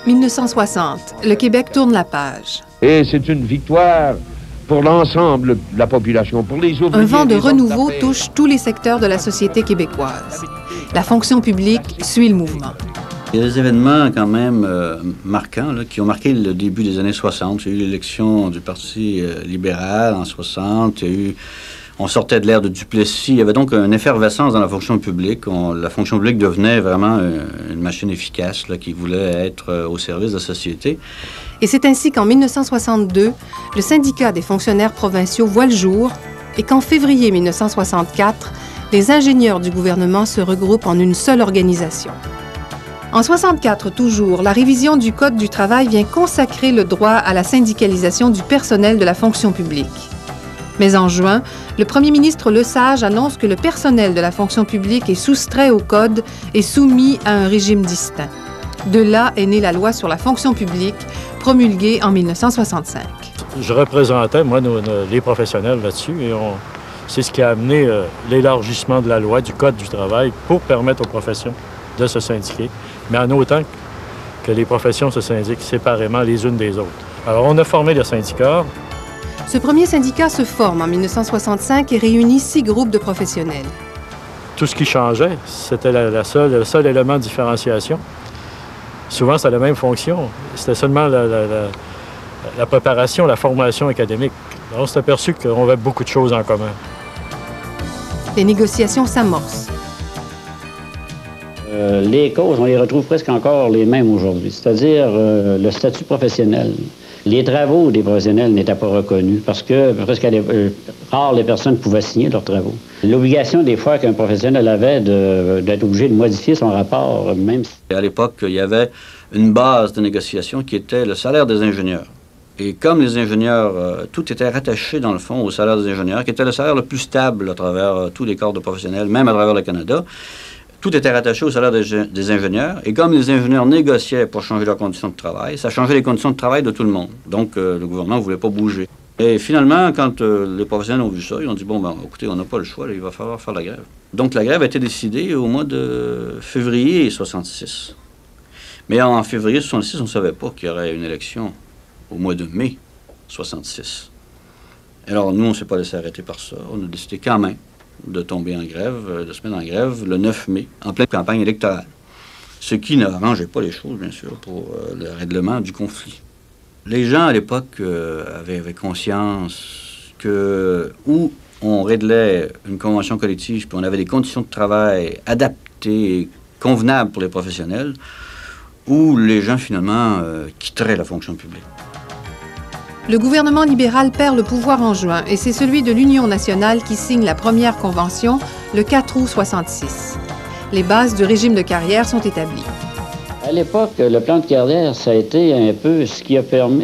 1960, le Québec tourne la page. Et c'est une victoire pour l'ensemble de la population, pour les ouvriers. Un vent de renouveau touche tous les secteurs de la société québécoise. La fonction publique suit le mouvement. Il y a des événements quand même marquants là, qui ont marqué le début des années 60. Il y a eu l'élection du Parti libéral en 60. On sortait de l'ère de Duplessis. Il y avait donc une effervescence dans la fonction publique. La fonction publique devenait vraiment une machine efficace là, qui voulait être au service de la société. Et c'est ainsi qu'en 1962, le syndicat des fonctionnaires provinciaux voit le jour et qu'en février 1964, les ingénieurs du gouvernement se regroupent en une seule organisation. En 1964 toujours, la révision du Code du travail vient consacrer le droit à la syndicalisation du personnel de la fonction publique. Mais en juin, le premier ministre Lesage annonce que le personnel de la fonction publique est soustrait au Code et soumis à un régime distinct. De là est née la loi sur la fonction publique, promulguée en 1965. Je représentais, moi, les professionnels là-dessus et c'est ce qui a amené l'élargissement de la loi, du Code du travail, pour permettre aux professions de se syndiquer, mais en autant que les professions se syndiquent séparément les unes des autres. Alors, on a formé le syndicat. Ce premier syndicat se forme en 1965 et réunit 6 groupes de professionnels. Tout ce qui changeait, c'était le seul élément de différenciation. Souvent, c'est la même fonction. C'était seulement la préparation, la formation académique. Alors, on s'est aperçu qu'on avait beaucoup de choses en commun. Les négociations s'amorcent. Les causes, on les retrouve presque encore les mêmes aujourd'hui, c'est-à-dire le statut professionnel. Les travaux des professionnels n'étaient pas reconnus parce que presque rares les personnes pouvaient signer leurs travaux. L'obligation des fois qu'un professionnel avait d'être obligé de modifier son rapport, même si... À l'époque, il y avait une base de négociation qui était le salaire des ingénieurs. Et comme les ingénieurs, tout était rattaché dans le fond au salaire des ingénieurs, qui était le salaire le plus stable à travers tous les corps de professionnels, même à travers le Canada, tout était rattaché au salaire des ingénieurs. Et comme les ingénieurs négociaient pour changer leurs conditions de travail, ça changeait les conditions de travail de tout le monde. Donc, le gouvernement ne voulait pas bouger. Et finalement, quand les professionnels ont vu ça, ils ont dit, bon, ben, écoutez, on n'a pas le choix, là, il va falloir faire la grève. Donc, la grève a été décidée au mois de février 66. Mais en février 66, on ne savait pas qu'il y aurait une élection au mois de mai 66. Alors, nous, on ne s'est pas laissé arrêter par ça. On a décidé quand même de tomber en grève, de se mettre en grève le 9 mai, en pleine campagne électorale. Ce qui n'arrangeait pas les choses, bien sûr, pour le règlement du conflit. Les gens, à l'époque, avaient conscience que où on réglait une convention collective, puis on avait des conditions de travail adaptées et convenables pour les professionnels, où les gens, finalement, quitteraient la fonction publique. Le gouvernement libéral perd le pouvoir en juin et c'est celui de l'Union nationale qui signe la première convention le 4 août 66. Les bases du régime de carrière sont établies. À l'époque, le plan de carrière, ça a été un peu ce qui a permis...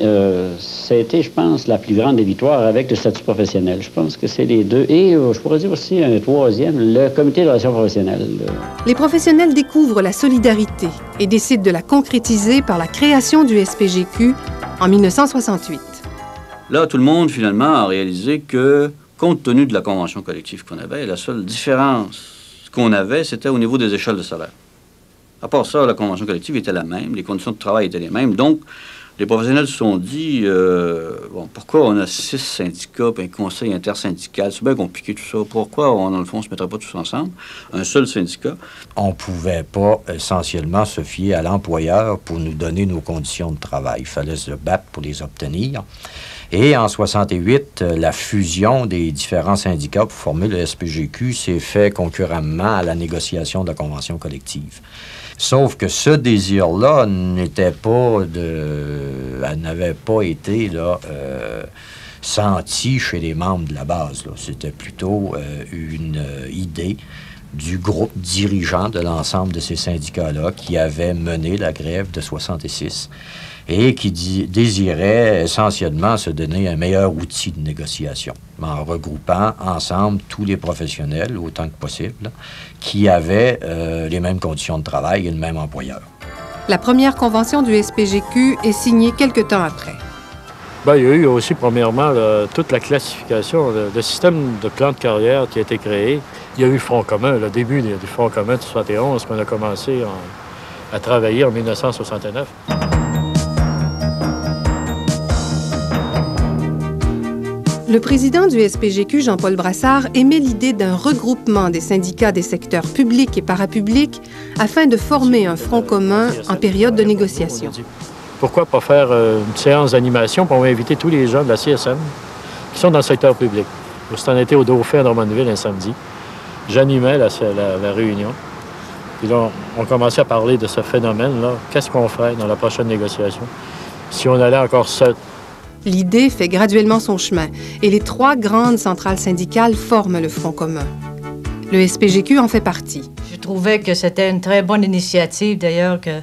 ça a été, je pense, la plus grande des victoires avec le statut professionnel. Je pense que c'est les deux. Et je pourrais dire aussi un troisième, le comité de relations professionnelles. Les professionnels découvrent la solidarité et décident de la concrétiser par la création du SPGQ en 1968. Là, tout le monde, finalement, a réalisé que, compte tenu de la convention collective qu'on avait, la seule différence qu'on avait, c'était au niveau des échelles de salaire. À part ça, la convention collective était la même, les conditions de travail étaient les mêmes. Donc, les professionnels se sont dit, bon, pourquoi on a 6 syndicats et un conseil intersyndical? C'est bien compliqué tout ça. Pourquoi, dans le fond, on ne se mettrait pas tous ensemble? Un seul syndicat. On ne pouvait pas essentiellement se fier à l'employeur pour nous donner nos conditions de travail. Il fallait se battre pour les obtenir. Et en 68, la fusion des différents syndicats pour former le SPGQ s'est fait concurremment à la négociation de la convention collective. Sauf que ce désir-là n'avait pas été là, senti chez les membres de la base. C'était plutôt une idée du groupe dirigeant de l'ensemble de ces syndicats-là qui avait mené la grève de 66 et qui désirait essentiellement se donner un meilleur outil de négociation en regroupant ensemble tous les professionnels, autant que possible, qui avaient les mêmes conditions de travail et le même employeur. La première convention du SPGQ est signée quelque temps après. Bien, il y a eu aussi, premièrement, toute la classification, le système de plan de carrière qui a été créé. Il y a eu le Front commun, le début du Front commun de 71, qu'on a commencé à travailler en 1969. Le président du SPGQ, Jean-Paul Brassard, émet l'idée d'un regroupement des syndicats des secteurs publics et parapublics afin de former un front commun en période de négociation. Pourquoi pas faire une séance d'animation pour inviter tous les gens de la CSN qui sont dans le secteur public? C'est en été au Dauphin à Drummondville un samedi. J'animais la réunion. Puis là, on commençait à parler de ce phénomène-là. Qu'est-ce qu'on ferait dans la prochaine négociation si on allait encore seul? L'idée fait graduellement son chemin et les 3 grandes centrales syndicales forment le Front commun. Le SPGQ en fait partie. Je trouvais que c'était une très bonne initiative, d'ailleurs, que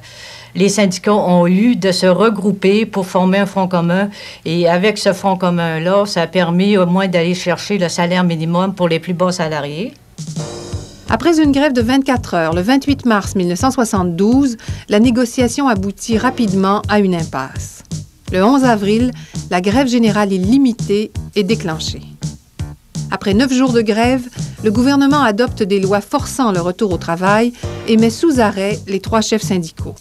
les syndicats ont eu de se regrouper pour former un front commun. Et avec ce front commun-là, ça a permis au moins d'aller chercher le salaire minimum pour les plus bas salariés. Après une grève de 24 heures, le 28 mars 1972, la négociation aboutit rapidement à une impasse. Le 11 avril, la grève générale illimitée est déclenchée. Après 9 jours de grève, le gouvernement adopte des lois forçant le retour au travail et met sous arrêt les 3 chefs syndicaux.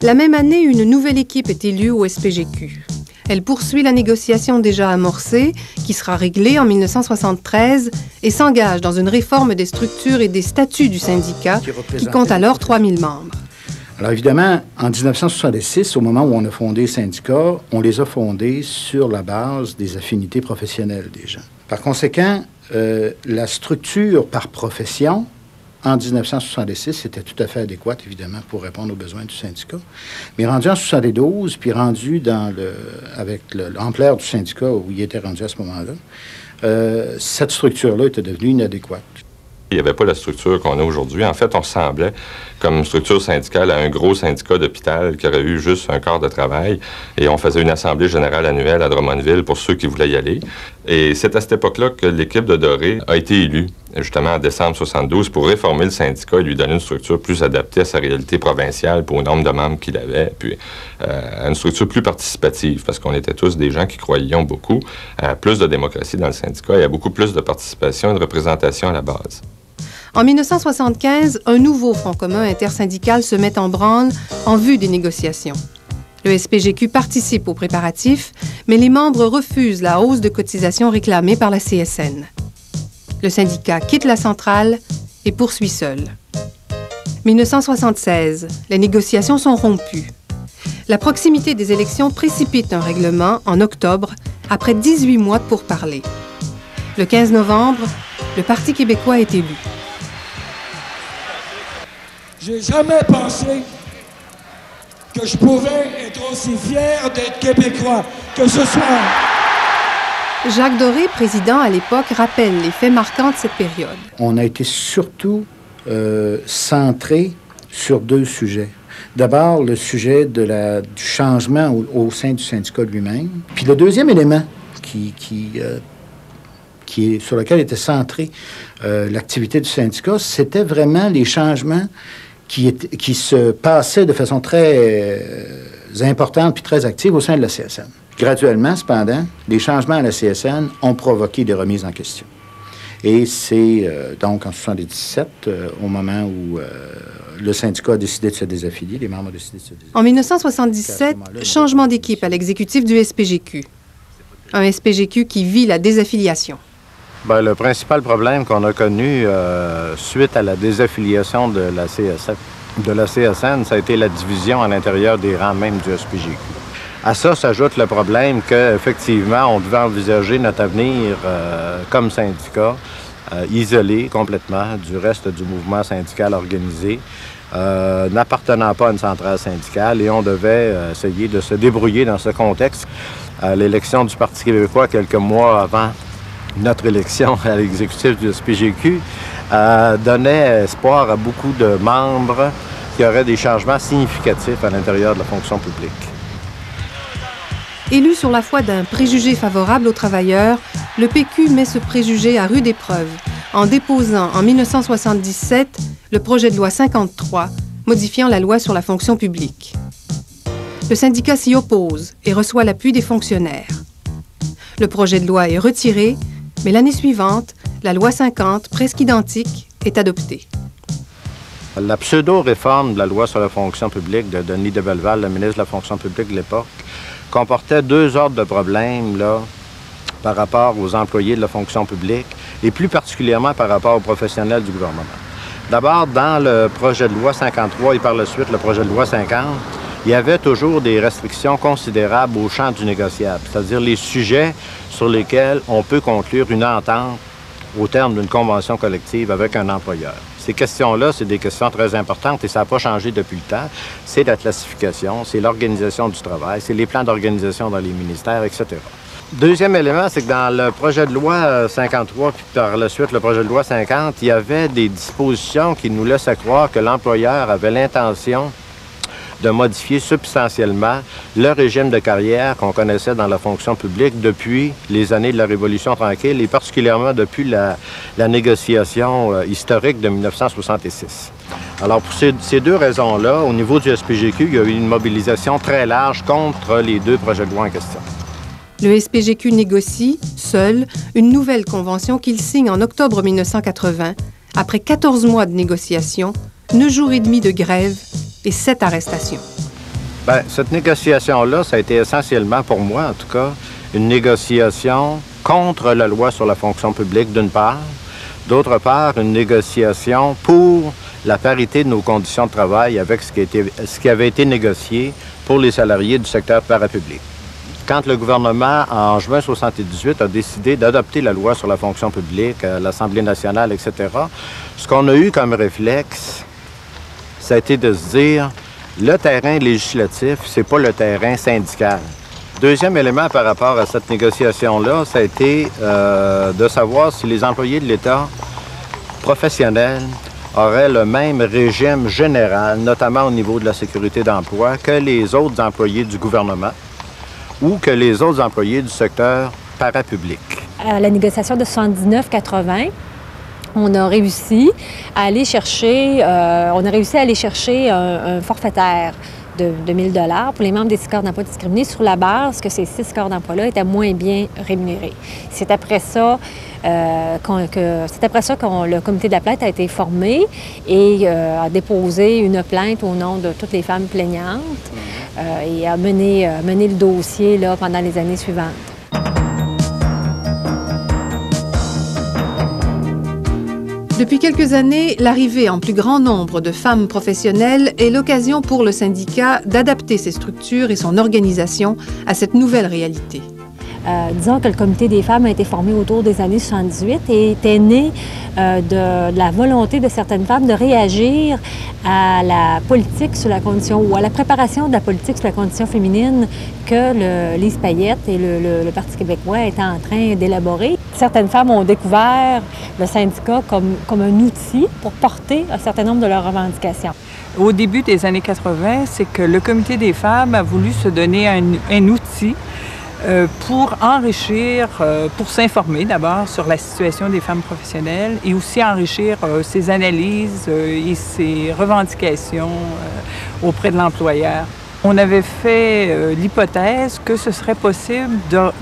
La même année, une nouvelle équipe est élue au SPGQ. Elle poursuit la négociation déjà amorcée, qui sera réglée en 1973, et s'engage dans une réforme des structures et des statuts du syndicat, qui compte alors 3000 membres. Alors évidemment, en 1966, au moment où on a fondé les syndicats, on les a fondés sur la base des affinités professionnelles des gens. Par conséquent, la structure par profession, en 1966, était tout à fait adéquate, évidemment, pour répondre aux besoins du syndicat. Mais rendu en 72, puis rendu avec l'ampleur du syndicat où il était rendu à ce moment-là, cette structure-là était devenue inadéquate. Il n'y avait pas la structure qu'on a aujourd'hui. En fait, on ressemblait comme structure syndicale à un gros syndicat d'hôpital qui aurait eu juste un quart de travail. Et on faisait une assemblée générale annuelle à Drummondville pour ceux qui voulaient y aller. Et c'est à cette époque-là que l'équipe de Doré a été élue, justement en décembre 72, pour réformer le syndicat et lui donner une structure plus adaptée à sa réalité provinciale, pour le nombre de membres qu'il avait, puis une structure plus participative, parce qu'on était tous des gens qui croyaient beaucoup à plus de démocratie dans le syndicat et à beaucoup plus de participation et de représentation à la base. En 1975, un nouveau front commun intersyndical se met en branle en vue des négociations. Le SPGQ participe aux préparatifs, mais les membres refusent la hausse de cotisation réclamée par la CSN. Le syndicat quitte la centrale et poursuit seul. 1976, les négociations sont rompues. La proximité des élections précipite un règlement en octobre, après 18 mois de pourparlers. Le 15 novembre, le Parti québécois est élu. J'ai jamais pensé que je pouvais être aussi fier d'être québécois que ce soir. Jacques Doré, président à l'époque, rappelle les faits marquants de cette période. On a été surtout centré sur 2 sujets. D'abord, le sujet du changement au sein du syndicat lui-même. Puis le deuxième élément sur lequel était centrée l'activité du syndicat, c'était vraiment les changements qui se passaient de façon très importante puis très active au sein de la CSN. Graduellement, cependant, les changements à la CSN ont provoqué des remises en question. Et c'est donc en 1977, au moment où le syndicat a décidé de se désaffilier, les membres ont décidé de se désaffilier. En 1977, changement d'équipe à l'exécutif du SPGQ. Un SPGQ qui vit la désaffiliation. Bien, le principal problème qu'on a connu suite à la désaffiliation de la CSN, ça a été la division à l'intérieur des rangs même du SPGQ. À ça s'ajoute le problème qu'effectivement, on devait envisager notre avenir comme syndicat, isolé complètement du reste du mouvement syndical organisé, n'appartenant pas à une centrale syndicale, et on devait essayer de se débrouiller dans ce contexte. L'élection du Parti québécois, quelques mois avant notre élection à l'exécutif du SPGQ, donnait espoir à beaucoup de membres qu'il y aurait des changements significatifs à l'intérieur de la fonction publique. Élu sur la foi d'un préjugé favorable aux travailleurs, le PQ met ce préjugé à rude épreuve en déposant en 1977 le projet de loi 53, modifiant la loi sur la fonction publique. Le syndicat s'y oppose et reçoit l'appui des fonctionnaires. Le projet de loi est retiré, mais l'année suivante, la loi 50, presque identique, est adoptée. La pseudo-réforme de la loi sur la fonction publique de Denis de Belleval, le ministre de la fonction publique de l'époque, comportait 2 ordres de problèmes là, par rapport aux employés de la fonction publique et plus particulièrement par rapport aux professionnels du gouvernement. D'abord, dans le projet de loi 53 et par la suite le projet de loi 50, il y avait toujours des restrictions considérables au champ du négociable, c'est-à-dire les sujets sur lesquels on peut conclure une entente au terme d'une convention collective avec un employeur. Ces questions-là, c'est des questions très importantes et ça n'a pas changé depuis le temps. C'est la classification, c'est l'organisation du travail, c'est les plans d'organisation dans les ministères, etc. Deuxième élément, c'est que dans le projet de loi 53, puis par la suite le projet de loi 50, il y avait des dispositions qui nous laissaient croire que l'employeur avait l'intention de modifier substantiellement le régime de carrière qu'on connaissait dans la fonction publique depuis les années de la Révolution tranquille et particulièrement depuis la négociation historique de 1966. Alors, pour ces deux raisons-là, au niveau du SPGQ, il y a eu une mobilisation très large contre les deux projets de loi en question. Le SPGQ négocie, seul, une nouvelle convention qu'il signe en octobre 1980, après 14 mois de négociations, 9 jours et demi de grève et 7 arrestations. Bien, cette négociation-là, ça a été essentiellement, pour moi en tout cas, une négociation contre la loi sur la fonction publique, d'une part. D'autre part, une négociation pour la parité de nos conditions de travail avec ce qui avait été négocié pour les salariés du secteur parapublic. Quand le gouvernement, en juin 1978, a décidé d'adopter la loi sur la fonction publique, l'Assemblée nationale, etc., ce qu'on a eu comme réflexe, ça a été de se dire, le terrain législatif, c'est pas le terrain syndical. Deuxième élément par rapport à cette négociation-là, ça a été de savoir si les employés de l'État professionnels auraient le même régime général, notamment au niveau de la sécurité d'emploi, que les autres employés du gouvernement ou que les autres employés du secteur parapublic. À la négociation de 79-80, on a réussi à aller chercher, un forfaitaire de 1 000 $, pour les membres des 6 corps d'emploi discriminés sur la base que ces 6 corps d'emploi-là étaient moins bien rémunérés. C'est après ça que le comité de la plainte a été formé et a déposé une plainte au nom de toutes les femmes plaignantes et a mené le dossier là, pendant les années suivantes. Depuis quelques années, l'arrivée en plus grand nombre de femmes professionnelles est l'occasion pour le syndicat d'adapter ses structures et son organisation à cette nouvelle réalité. Disons que le comité des femmes a été formé autour des années 78 et était né de la volonté de certaines femmes de réagir à la politique sur la condition, ou à la préparation de la politique sur la condition féminine que Lise Payette et le Parti québécois étaient en train d'élaborer. Certaines femmes ont découvert le syndicat comme un outil pour porter un certain nombre de leurs revendications. Au début des années 80, c'est que le comité des femmes a voulu se donner un outil pour enrichir, pour s'informer d'abord sur la situation des femmes professionnelles et aussi enrichir ses analyses et ses revendications auprès de l'employeur. On avait fait l'hypothèse que ce serait possible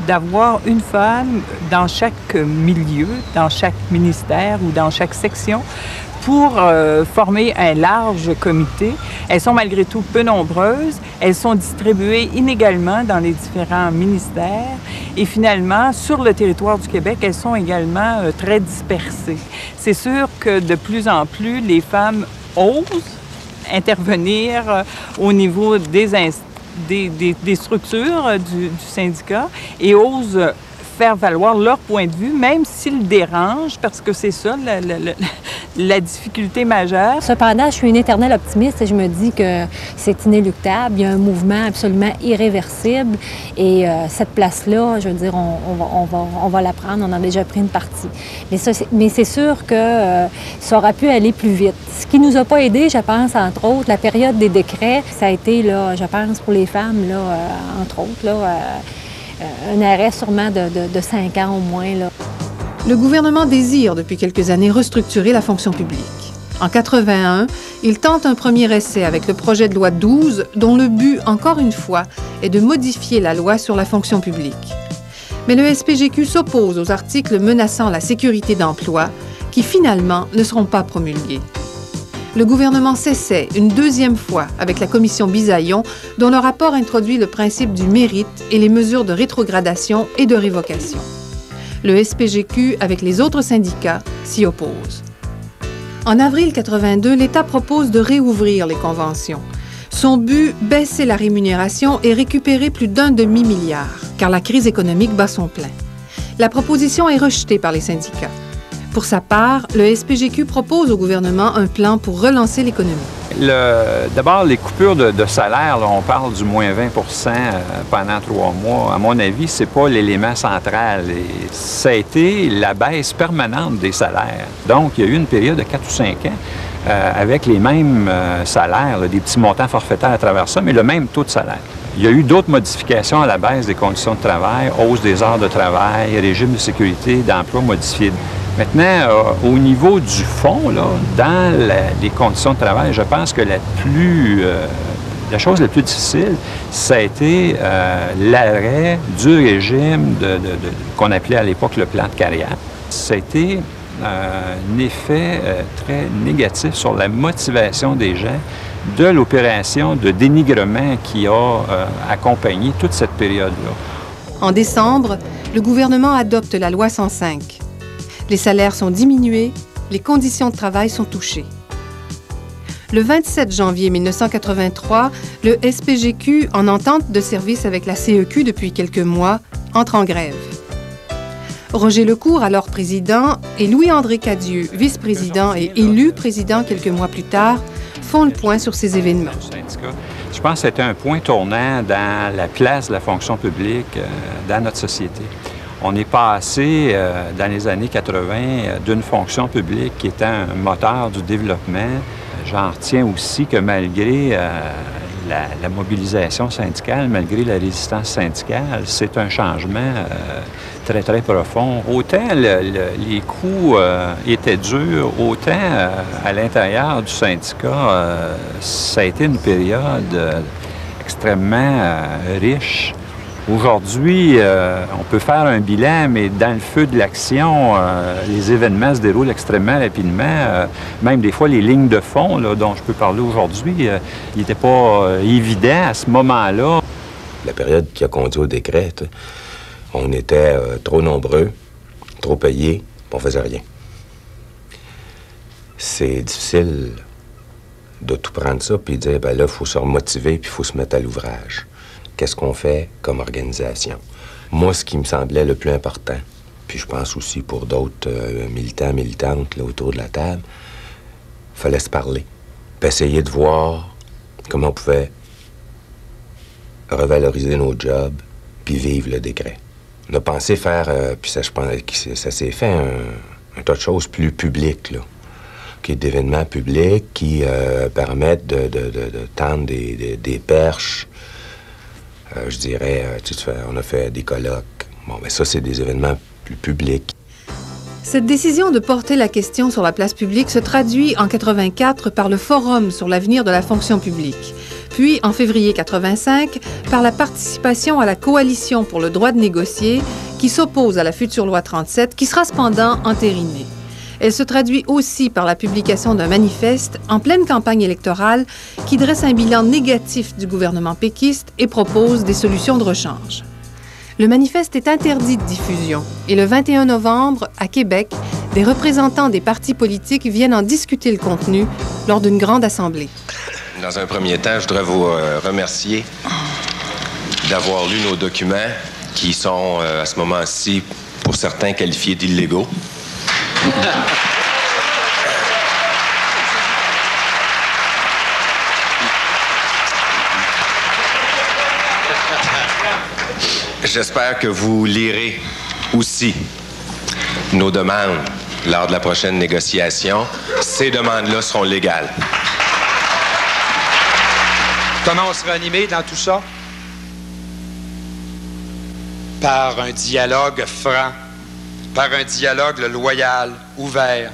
d'avoir une femme dans chaque milieu, dans chaque ministère ou dans chaque section pour former un large comité. Elles sont malgré tout peu nombreuses. Elles sont distribuées inégalement dans les différents ministères. Et finalement, sur le territoire du Québec, elles sont également très dispersées. C'est sûr que de plus en plus, les femmes osent intervenir au niveau des structures du syndicat et osent faire valoir leur point de vue, même s'ils dérangent, parce que c'est ça la difficulté majeure. Cependant, je suis une éternelle optimiste et je me dis que c'est inéluctable. Il y a un mouvement absolument irréversible et cette place-là, je veux dire, on va la prendre. On en a déjà pris une partie. Mais c'est sûr que ça aurait pu aller plus vite. Ce qui nous a pas aidé, je pense, entre autres, la période des décrets, ça a été, là, je pense, pour les femmes, là, entre autres, là, un arrêt sûrement de 5 ans au moins, là. Le gouvernement désire depuis quelques années restructurer la fonction publique. En 81, il tente un premier essai avec le projet de loi 12, dont le but, encore une fois, est de modifier la loi sur la fonction publique. Mais le SPGQ s'oppose aux articles menaçant la sécurité d'emploi, qui finalement ne seront pas promulgués. Le gouvernement s'essaie une deuxième fois avec la commission Bisaillon, dont le rapport introduit le principe du mérite et les mesures de rétrogradation et de révocation. Le SPGQ, avec les autres syndicats, s'y oppose. En avril 82, l'État propose de réouvrir les conventions. Son but, baisser la rémunération et récupérer plus d'1 demi-milliard, car la crise économique bat son plein. La proposition est rejetée par les syndicats. Pour sa part, le SPGQ propose au gouvernement un plan pour relancer l'économie. D'abord, les coupures de salaire, là, on parle du moins 20 pendant 3 mois. À mon avis, ce n'est pas l'élément central. Et ça a été la baisse permanente des salaires. Donc, il y a eu une période de 4 ou 5 ans avec les mêmes salaires, là, des petits montants forfaitaires à travers ça, mais le même taux de salaire. Il y a eu d'autres modifications à la baisse des conditions de travail, hausse des heures de travail, régime de sécurité, d'emploi modifié. Maintenant, au niveau du fond, là, dans les conditions de travail, je pense que la chose la plus difficile, ça a été l'arrêt du régime qu'on appelait à l'époque le plan de carrière. Ça a été un effet très négatif sur la motivation des gens de l'opération de dénigrement qui a accompagné toute cette période-là. En décembre, le gouvernement adopte la loi 105. Les salaires sont diminués, les conditions de travail sont touchées. Le 27 janvier 1983, le SPGQ, en entente de service avec la CEQ depuis quelques mois, entre en grève. Roger Lecourt, alors président, et Louis-André Cadieux, vice-président et élu président quelques mois plus tard, font le point sur ces événements. Je pense que c'était un point tournant dans la place de la fonction publique dans notre société. On est passé, dans les années 80, d'une fonction publique qui était un moteur du développement. J'en retiens aussi que malgré la mobilisation syndicale, malgré la résistance syndicale, c'est un changement très, très profond. Autant les coûts étaient durs, autant à l'intérieur du syndicat, ça a été une période extrêmement riche. Aujourd'hui, on peut faire un bilan, mais dans le feu de l'action, les événements se déroulent extrêmement rapidement. Même des fois, les lignes de fond là, dont je peux parler aujourd'hui, il n'était pas évident à ce moment-là. La période qui a conduit au décret, on était trop nombreux, trop payés, on faisait rien. C'est difficile de tout prendre ça puis dire, ben là, il faut se remotiver puis il faut se mettre à l'ouvrage. Qu'est-ce qu'on fait comme organisation? Moi, ce qui me semblait le plus important, puis je pense aussi pour d'autres militants, militantes là, autour de la table, il fallait se parler, puis essayer de voir comment on pouvait revaloriser nos jobs, puis vivre le décret. On a pensé faire, puis ça, je pense que ça s'est fait un tas de choses plus publiques, là, d'événements publics qui permettent de tendre des perches. Je dirais, on a fait des colloques. Bon, mais ça, c'est des événements plus publics. Cette décision de porter la question sur la place publique se traduit en 84 par le Forum sur l'avenir de la fonction publique, puis en février 85 par la participation à la Coalition pour le droit de négocier qui s'oppose à la future loi 37 qui sera cependant entérinée. Elle se traduit aussi par la publication d'un manifeste en pleine campagne électorale qui dresse un bilan négatif du gouvernement péquiste et propose des solutions de rechange. Le manifeste est interdit de diffusion et le 21 novembre, à Québec, des représentants des partis politiques viennent en discuter le contenu lors d'une grande assemblée. Dans un premier temps, je voudrais vous remercier d'avoir lu nos documents qui sont, à ce moment-ci, pour certains qualifiés d'illégaux. J'espère que vous lirez aussi nos demandes lors de la prochaine négociation. Ces demandes-là seront légales. Comment on sera animé dans tout ça? Par un dialogue franc, par un dialogue loyal, ouvert,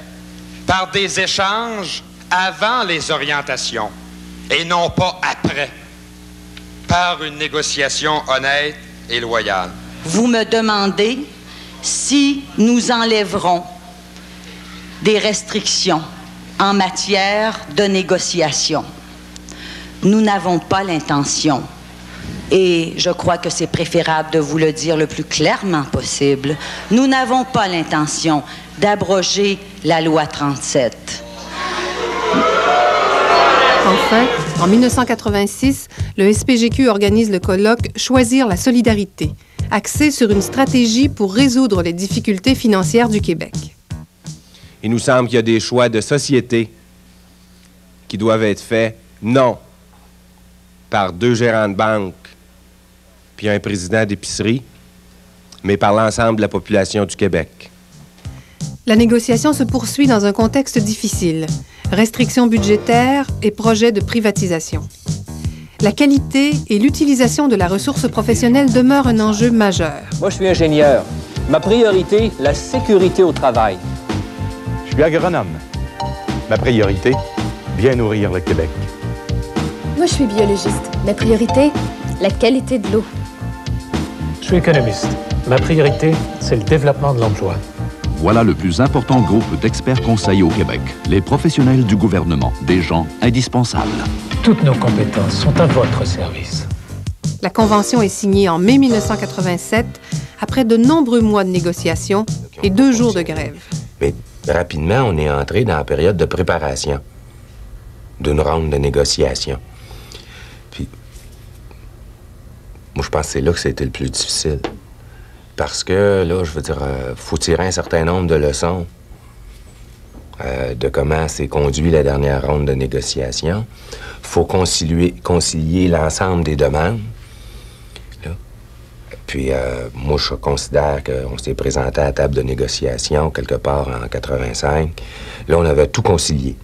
par des échanges avant les orientations et non pas après, par une négociation honnête et loyale. Vous me demandez si nous enlèverons des restrictions en matière de négociation. Nous n'avons pas l'intention et je crois que c'est préférable de vous le dire le plus clairement possible, nous n'avons pas l'intention d'abroger la loi 37. Enfin, en 1986, le SPGQ organise le colloque « Choisir la solidarité », axé sur une stratégie pour résoudre les difficultés financières du Québec. Il nous semble qu'il y a des choix de société qui doivent être faits, non par 2 gérants de banque puis un président d'épicerie, mais par l'ensemble de la population du Québec. La négociation se poursuit dans un contexte difficile. Restrictions budgétaires et projets de privatisation. La qualité et l'utilisation de la ressource professionnelle demeurent un enjeu majeur. Moi, je suis ingénieur. Ma priorité, la sécurité au travail. Je suis agronome. Ma priorité, bien nourrir le Québec. Moi, je suis biologiste. Ma priorité, la qualité de l'eau. Je suis économiste. Ma priorité, c'est le développement de l'emploi. Voilà le plus important groupe d'experts conseils au Québec. Les professionnels du gouvernement, des gens indispensables. Toutes nos compétences sont à votre service. La convention est signée en mai 1987, après de nombreux mois de négociations et 2 jours de grève. Mais rapidement, on est entré dans la période de préparation d'une ronde de négociation. Puis, moi, je pense que c'est là que c'était le plus difficile. Parce que, là, je veux dire, faut tirer un certain nombre de leçons de comment s'est conduit la dernière ronde de négociation. Faut concilier l'ensemble des demandes. Là. Puis, moi, je considère qu'on s'est présenté à la table de négociation quelque part en 85. Là, on avait tout concilié.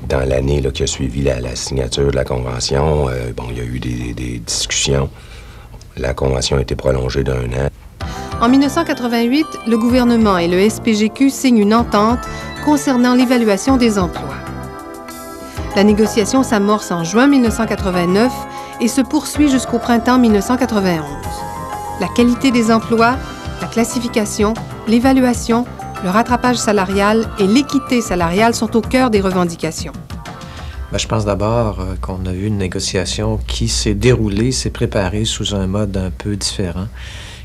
Dans l'année qui a suivi la signature de la Convention, bon, il y a eu des discussions. La Convention a été prolongée d'1 an. En 1988, le gouvernement et le SPGQ signent une entente concernant l'évaluation des emplois. La négociation s'amorce en juin 1989 et se poursuit jusqu'au printemps 1991. La qualité des emplois, la classification, l'évaluation, le rattrapage salarial et l'équité salariale sont au cœur des revendications. Bien, je pense d'abord qu'on a eu une négociation qui s'est déroulée, s'est préparée sous un mode un peu différent,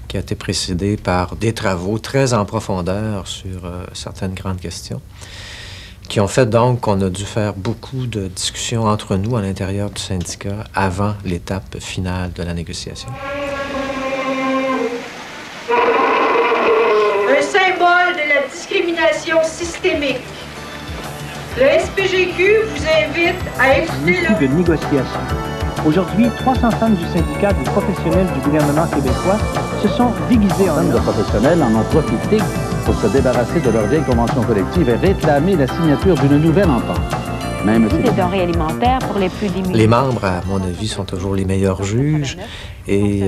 qui a été précédé par des travaux très en profondeur sur certaines grandes questions, qui ont fait donc qu'on a dû faire beaucoup de discussions entre nous à l'intérieur du syndicat avant l'étape finale de la négociation. Un symbole de la discrimination systémique. Le SPGQ vous invite à écouter le... de négociation. Aujourd'hui, 300 femmes du syndicat des professionnels du gouvernement québécois se sont déguisées en hommes. Les professionnels en ont profité pour se débarrasser de leur vieille convention collective et réclamer la signature d'une nouvelle entente. Même des denrées alimentaires pour les plus démunis. Les membres, à mon avis, sont toujours les meilleurs juges et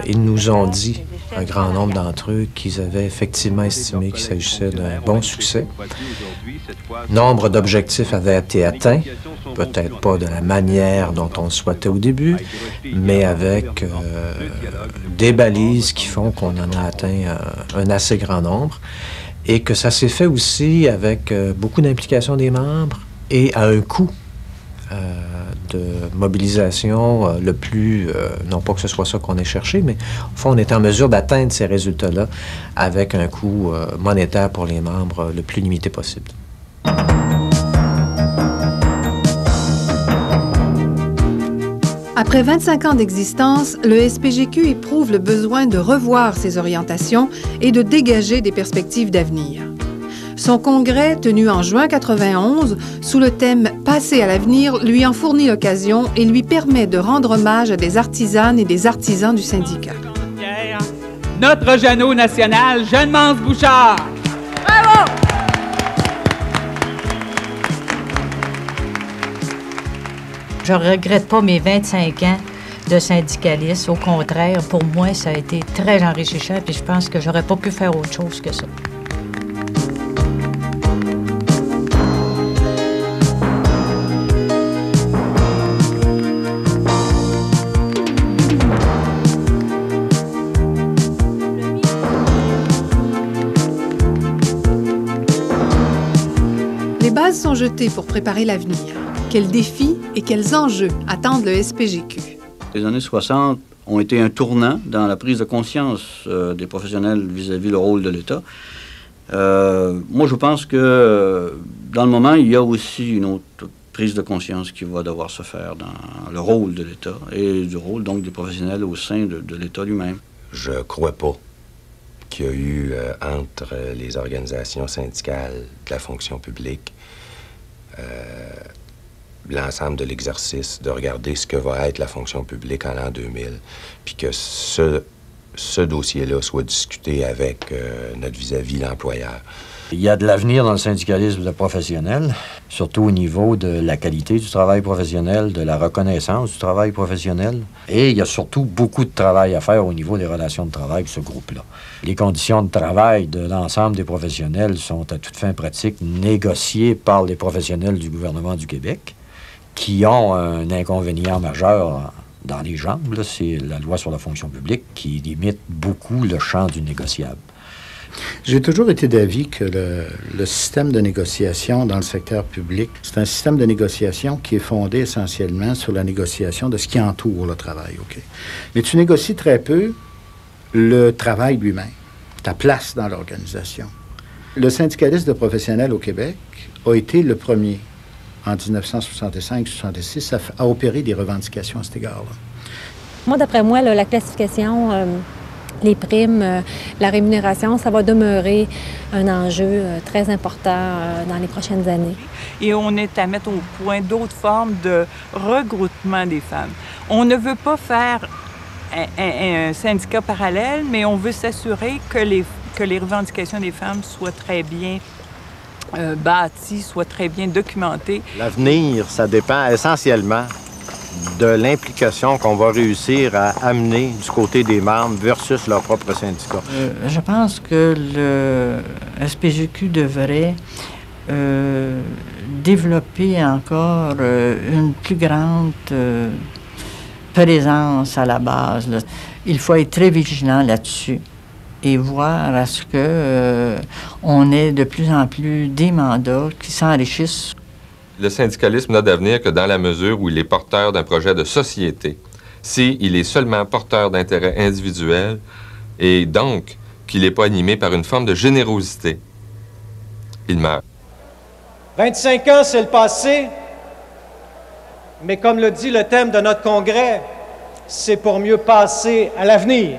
ils nous ont dit, un grand nombre d'entre eux, qu'ils avaient effectivement estimé qu'il s'agissait d'un bon succès. Nombre d'objectifs avaient été atteints, peut-être pas de la manière dont on le souhaitait au début, mais avec des balises qui font qu'on en a atteint un assez grand nombre et que ça s'est fait aussi avec beaucoup d'implication des membres et à un coût de mobilisation le plus... non pas que ce soit ça qu'on ait cherché, mais au fond, on est en mesure d'atteindre ces résultats-là avec un coût monétaire pour les membres le plus limité possible. Après 25 ans d'existence, le SPGQ éprouve le besoin de revoir ses orientations et de dégager des perspectives d'avenir. Son congrès, tenu en juin 91, sous le thème « Passer à l'avenir », lui en fournit l'occasion et lui permet de rendre hommage à des artisanes et des artisans du syndicat. Notre Jeannot national, Jeanne-Mance Bouchard. Bravo! Je ne regrette pas mes 25 ans de syndicaliste. Au contraire, pour moi, ça a été très enrichissant et je pense que j'aurais pas pu faire autre chose que ça. Les bases sont jetées pour préparer l'avenir. Quels défis et quels enjeux attendent le SPGQ? Les années 60 ont été un tournant dans la prise de conscience des professionnels vis-à-vis le rôle de l'État. Moi, je pense que dans le moment, il y a aussi une autre prise de conscience qui va devoir se faire dans le rôle de l'État et du rôle donc des professionnels au sein de l'État lui-même. Je crois pas qu'il y a eu entre les organisations syndicales de la fonction publique l'ensemble de l'exercice de regarder ce que va être la fonction publique en l'an 2000, puis que ce dossier-là soit discuté avec notre vis-à-vis l'employeur. Il y a de l'avenir dans le syndicalisme professionnel, surtout au niveau de la qualité du travail professionnel, de la reconnaissance du travail professionnel. Et il y a surtout beaucoup de travail à faire au niveau des relations de travail de ce groupe-là. Les conditions de travail de l'ensemble des professionnels sont à toute fin pratique négociées par les professionnels du gouvernement du Québec, qui ont un inconvénient majeur dans les jambes. C'est la loi sur la fonction publique qui limite beaucoup le champ du négociable. J'ai toujours été d'avis que le système de négociation dans le secteur public, c'est un système de négociation qui est fondé essentiellement sur la négociation de ce qui entoure le travail. OK? Mais tu négocies très peu le travail lui-même, ta place dans l'organisation. Le syndicalisme de professionnels au Québec a été le premier, en 1965-66, à opérer des revendications à cet égard-là. Moi, d'après moi, là, la classification, les primes, la rémunération, ça va demeurer un enjeu très important dans les prochaines années. Et on est à mettre au point d'autres formes de regroupement des femmes. On ne veut pas faire un syndicat parallèle, mais on veut s'assurer que les revendications des femmes soient très bien bâties, soient très bien documentées. L'avenir, ça dépend essentiellement de l'implication qu'on va réussir à amener du côté des membres versus leur propre syndicat. Je pense que le SPGQ devrait développer encore une plus grande présence à la base. Là. Il faut être très vigilant là-dessus et voir à ce que on ait de plus en plus des mandats qui s'enrichissent. Le syndicalisme n'a d'avenir que dans la mesure où il est porteur d'un projet de société. S'il est seulement porteur d'intérêts individuels et donc qu'il n'est pas animé par une forme de générosité, il meurt. 25 ans, c'est le passé, mais comme le dit le thème de notre congrès, c'est pour mieux passer à l'avenir.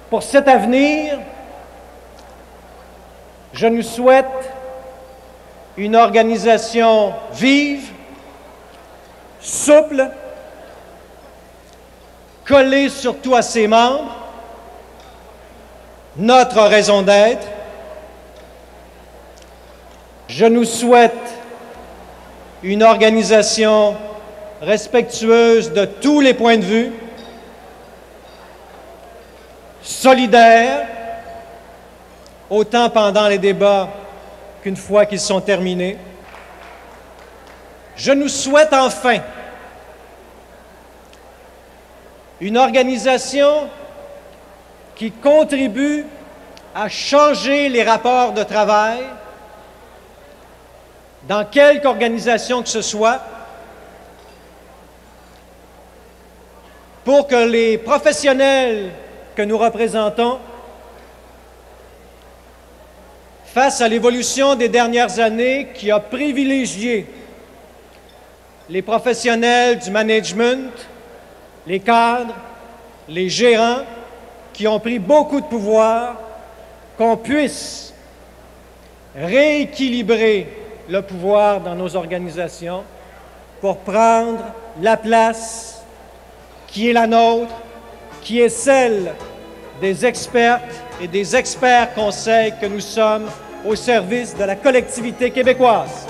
Pour cet avenir, je nous souhaite une organisation vive, souple, collée surtout à ses membres, notre raison d'être. Je nous souhaite une organisation respectueuse de tous les points de vue, solidaire, autant pendant les débats qu'une fois qu'ils sont terminés. Je nous souhaite enfin une organisation qui contribue à changer les rapports de travail dans quelque organisation que ce soit, pour que les professionnels que nous représentons, face à l'évolution des dernières années qui a privilégié les professionnels du management, les cadres, les gérants, qui ont pris beaucoup de pouvoir, qu'on puisse rééquilibrer le pouvoir dans nos organisations pour prendre la place qui est la nôtre, qui est celle des expertes et des experts conseils que nous sommes au service de la collectivité québécoise.